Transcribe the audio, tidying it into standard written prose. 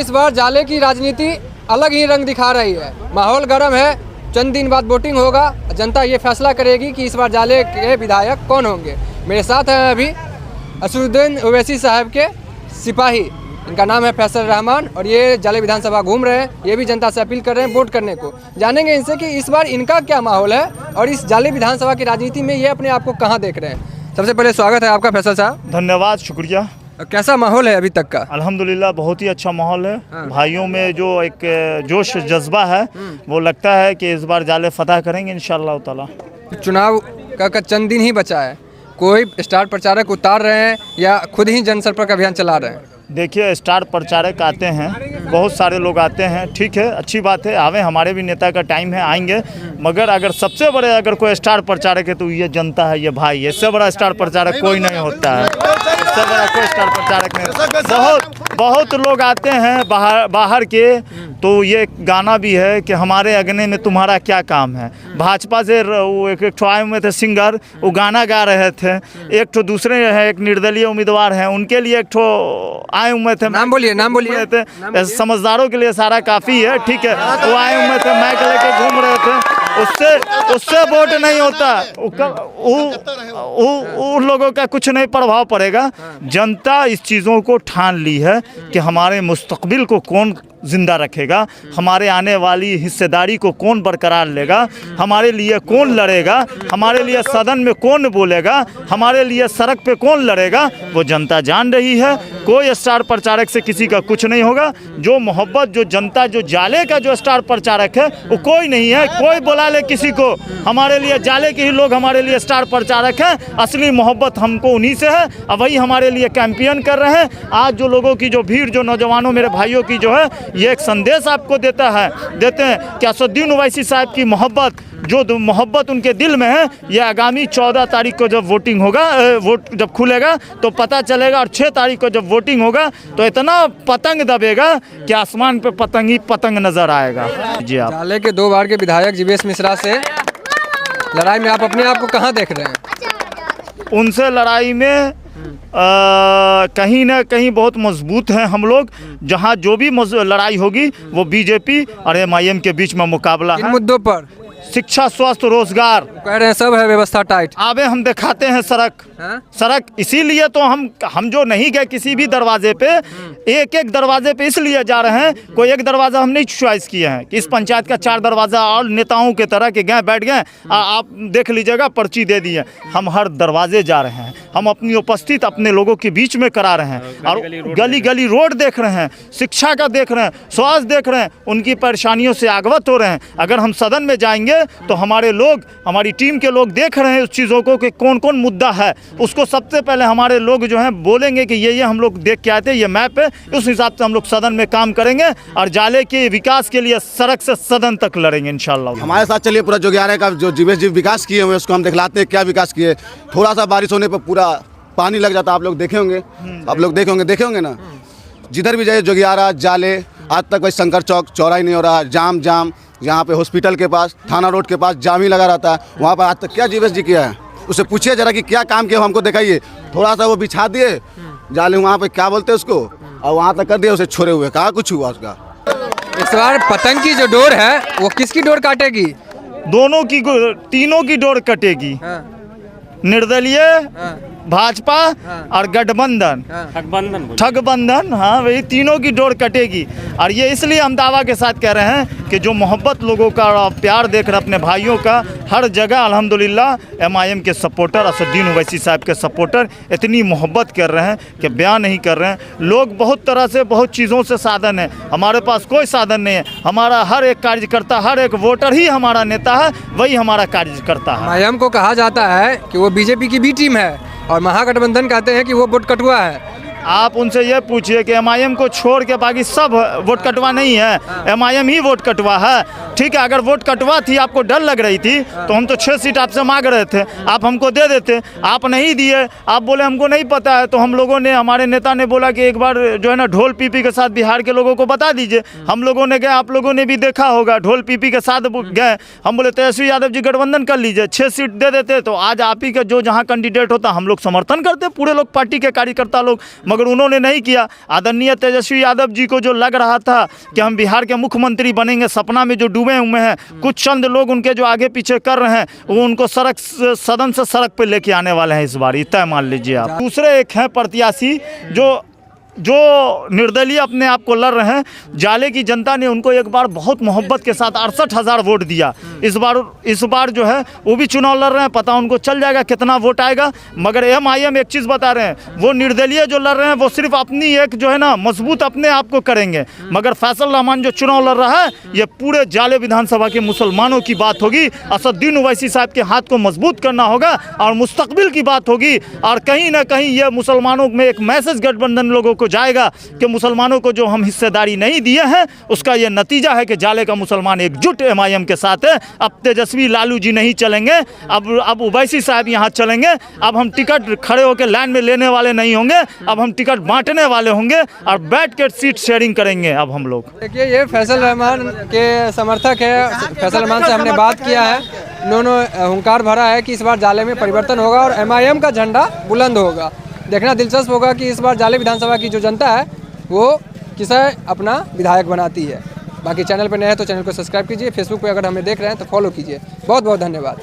इस बार जाले की राजनीति अलग ही रंग दिखा रही है। माहौल गर्म है। चंद दिन बाद वोटिंग होगा। जनता ये फैसला करेगी कि इस बार जाले के विधायक कौन होंगे। मेरे साथ हैं अभी असदुद्दीन ओवैसी साहब के सिपाही, इनका नाम है फैसल रहमान, और ये जाले विधानसभा घूम रहे हैं। ये भी जनता से अपील कर रहे हैं वोट करने को। जानेंगे इनसे कि इस बार इनका क्या माहौल है और इस जाले विधानसभा की राजनीति में ये अपने आप को कहाँ देख रहे हैं। सबसे पहले स्वागत है आपका फैसल साहब। धन्यवाद, शुक्रिया। कैसा माहौल है अभी तक का? अल्हम्दुलिल्लाह बहुत ही अच्छा माहौल है। भाइयों में जो एक जोश जज्बा है वो लगता है कि इस बार जाले फतह करेंगे इंशाअल्लाह ताला। चुनाव का चंद दिन ही बचा है, कोई स्टार प्रचारक उतार रहे हैं या खुद ही जनसंपर्क अभियान चला रहे हैं? देखिए, स्टार प्रचारक आते हैं, बहुत सारे लोग आते हैं, ठीक है, अच्छी बात है, आवे, हमारे भी नेता का टाइम है, आएंगे। मगर अगर सबसे बड़े अगर कोई स्टार प्रचारक है तो ये जनता है, ये भाई। इससे बड़ा स्टार प्रचारक कोई नहीं होता है, इससे बड़ा कोई स्टार प्रचारक नहीं। बहुत लोग आते हैं बाहर के, तो ये गाना भी है कि हमारे अगने में तुम्हारा क्या काम है। भाजपा से वो एक ठो आए हुए थे सिंगर, वो गाना गा रहे थे। एक ठो दूसरे हैं, एक निर्दलीय उम्मीदवार हैं, उनके लिए एक ठो आए हुए थे। नाम बोलिए थे। समझदारों के लिए सारा काफ़ी है, ठीक है। वो आए हुए थे, माइक लेके घूम रहे थे। उससे वोट नहीं होता, उन लोगों का कुछ नहीं प्रभाव पड़ेगा। जनता इस चीज़ों को ठान ली है कि हमारे मुस्तकबिल को कौन जिंदा रखेगा, हमारे आने वाली हिस्सेदारी को कौन बरकरार लेगा, हमारे लिए कौन लड़ेगा, हमारे लिए सदन में कौन बोलेगा, हमारे लिए सड़क पे कौन लड़ेगा, वो जनता जान रही है। कोई स्टार प्रचारक से किसी का कुछ नहीं होगा। जो मोहब्बत, जो जनता, जो जाले का जो स्टार प्रचारक है वो कोई नहीं है। कोई बुला ले किसी को, हमारे लिए जाले के ही लोग हमारे लिए स्टार प्रचारक हैं। असली मोहब्बत हमको उन्हीं से है, और वही हमारे लिए कैंपेन कर रहे हैं। आज जो लोगों की जो भीड़, जो नौजवानों, मेरे भाइयों की जो है, ये एक संदेश आपको देते हैं कि असदुद्दीन ओवैसी साहब की मोहब्बत, जो मोहब्बत उनके दिल में है, ये आगामी 14 तारीख को जब वोटिंग होगा, वोट जब खुलेगा तो पता चलेगा। और 6 तारीख को जब वोटिंग होगा तो इतना पतंग दबेगा कि आसमान पे पतंग ही पतंग नजर आएगा। जी, आप जाले के 2 बार के विधायक जीवेश मिश्रा से लड़ाई में आप अपने आप को कहाँ देख रहे हैं? उनसे लड़ाई में कहीं ना कहीं बहुत मजबूत हैं हम लोग। जहां जो भी लड़ाई होगी वो बीजेपी और MIM के बीच में मुकाबला है। मुद्दों पर शिक्षा, स्वास्थ्य, रोजगार, कह रहे हैं सब है व्यवस्था टाइट। आवे हम दिखाते हैं सड़क। इसीलिए तो हम जो नहीं गए किसी भी दरवाजे पे, एक दरवाजे पे इसलिए जा रहे हैं। कोई एक दरवाजा हम नहीं चॉइस किए हैं कि इस पंचायत का 4 दरवाजा और नेताओं के तरह के गए बैठ गए, आप देख लीजिएगा, पर्ची दे दिए। हम हर दरवाजे जा रहे हैं, हम अपनी उपस्थित अपने लोगों के बीच में करा रहे हैं, और गली गली रोड देख रहे हैं, शिक्षा का देख रहे हैं, स्वास्थ्य देख रहे हैं, उनकी परेशानियों से अवगत हो रहे हैं। अगर हम सदन में जाएंगे तो हमारे लोग, हमारी टीम के लोग देख रहे हैं उस चीज़ों को कि कौन कौन मुद्दा है, उसको सबसे पहले हमारे लोग जो हैं बोलेंगे कि ये हम लोग देख के आए थे, ये मैप है, उस हिसाब से हम लोग सदन में काम करेंगे और जाले के विकास के लिए सड़क से सदन तक लड़ेंगे इंशाल्लाह। हमारे साथ चलिए, पूरा जोगियारे का जो जीवेश जी विकास किए हुए उसको हम दिखलाते हैं क्या विकास किए। थोड़ा सा बारिश होने पर पूरा पानी लग जाता, आप लोग देखे होंगे ना। जिधर भी जाइए जोगियारा, जाले, आज तक वही शंकर चौक चौड़ा ही नहीं हो रहा। जाम यहाँ पे हॉस्पिटल के पास, थाना रोड के पास जाम ही लगा रहता है। वहाँ पर आज तक क्या जीवेश जी किया है, उससे पूछिए जरा कि क्या काम किया, हमको दिखाइए। थोड़ा सा वो बिछा दिए जाले, वहाँ पे क्या बोलते हैं उसको, और वहाँ तक कर दिया, उसे छोड़े हुए, कहाँ कुछ हुआ उसका। इस बार पतंग की जो डोर है वो किसकी डोर काटेगी? दोनों की, तीनों की डोर कटेगी। निर्दलीय, भाजपा और गठबंधन, ठगबंधन, हाँ, वही तीनों की डोर कटेगी। और ये इसलिए हम दावा के साथ कह रहे हैं कि जो मोहब्बत लोगों का और प्यार देख रहे अपने भाइयों का हर जगह, अल्हम्दुलिल्लाह MIM के सपोर्टर, असदुद्दीन ओवैसी साहब के सपोर्टर इतनी मोहब्बत कर रहे हैं कि बयान नहीं कर रहे हैं। लोग बहुत तरह से, बहुत चीज़ों से साधन है, हमारे पास कोई साधन नहीं है। हमारा हर एक कार्यकर्ता, हर एक वोटर ही हमारा नेता है, वही हमारा कार्यकर्ता है। MIM को कहा जाता है कि वो बीजेपी की बी टीम है और महागठबंधन कहते हैं कि वो वोट कटुआ है। आप उनसे ये पूछिए कि MIM को छोड़ के बाकी सब वोट कटवा नहीं है, MIM ही वोट कटवा है, ठीक है, अगर वोट कटवा थी, आपको डर लग रही थी, तो हम तो 6 सीट आपसे मांग रहे थे, आप हमको दे देते, आप नहीं दिए, आप बोले हमको नहीं पता है। तो हम लोगों ने, हमारे नेता ने बोला कि एक बार जो है ना ढोल पीपी के साथ बिहार के लोगों को बता दीजिए। हम लोगों ने गए, आप लोगों ने भी देखा होगा, ढोल पीपी के साथ गए। हम बोले तेजस्वी यादव जी गठबंधन कर लीजिए, 6 सीट दे देते, तो आज आप ही का जो जहाँ कैंडिडेट होता हम लोग समर्थन करते, पूरे लोग पार्टी के कार्यकर्ता लोग, मगर उन्होंने नहीं किया। आदरणीय तेजस्वी यादव जी को जो लग रहा था कि हम बिहार के मुख्यमंत्री बनेंगे, सपना में जो डूबे हुए हैं, कुछ चंद लोग उनके जो आगे पीछे कर रहे हैं, वो उनको सदन से सड़क पे लेके आने वाले हैं इस बार, ये तय मान लीजिए आप। दूसरे एक हैं प्रत्याशी जो निर्दलीय अपने आप को लड़ रहे हैं। जाले की जनता ने उनको एक बार बहुत मोहब्बत के साथ 68,000 वोट दिया। इस बार जो है वो भी चुनाव लड़ रहे हैं, पता उनको चल जाएगा कितना वोट आएगा। मगर MIM एक चीज़ बता रहे हैं, वो निर्दलीय जो लड़ रहे हैं वो सिर्फ अपनी एक जो है ना मजबूत अपने आप को करेंगे, मगर फैसल रहमान जो चुनाव लड़ रहा है ये पूरे जाले विधानसभा के मुसलमानों की बात होगी। असदुद्दीन ओवैसी साहब के हाथ को मजबूत करना होगा और मुस्तकबिल की बात होगी, और कहीं ना कहीं ये मुसलमानों में एक मैसेज गठबंधन लोगों को जाएगा कि मुसलमानों को जो हम हिस्सेदारी नहीं दिए हैं उसका ये नतीजा है कि जाले का मुसलमान एकजुट MIM के साथ है। अब तेजस्वी लालू जी नहीं चलेंगे, अब ओवैसी साहब यहाँ चलेंगे। अब हम टिकट खड़े होकर लाइन में लेने वाले नहीं होंगे, अब हम टिकट बांटने वाले होंगे और बैठ कर सीट शेयरिंग करेंगे। अब हम लोग देखिए, ये फैसल रहमान के समर्थक है, फैसल रहमान से हमने बात किया है, उन्होंने हुंकार भरा है कि इस बार जाले में परिवर्तन होगा और MIM का झंडा बुलंद होगा। देखना दिलचस्प होगा कि इस बार जाले विधानसभा की जो जनता है वो किसे अपना विधायक बनाती है। बाकी चैनल पर नए हैं तो चैनल को सब्सक्राइब कीजिए, फेसबुक पे अगर हमें देख रहे हैं तो फॉलो कीजिए। बहुत बहुत धन्यवाद।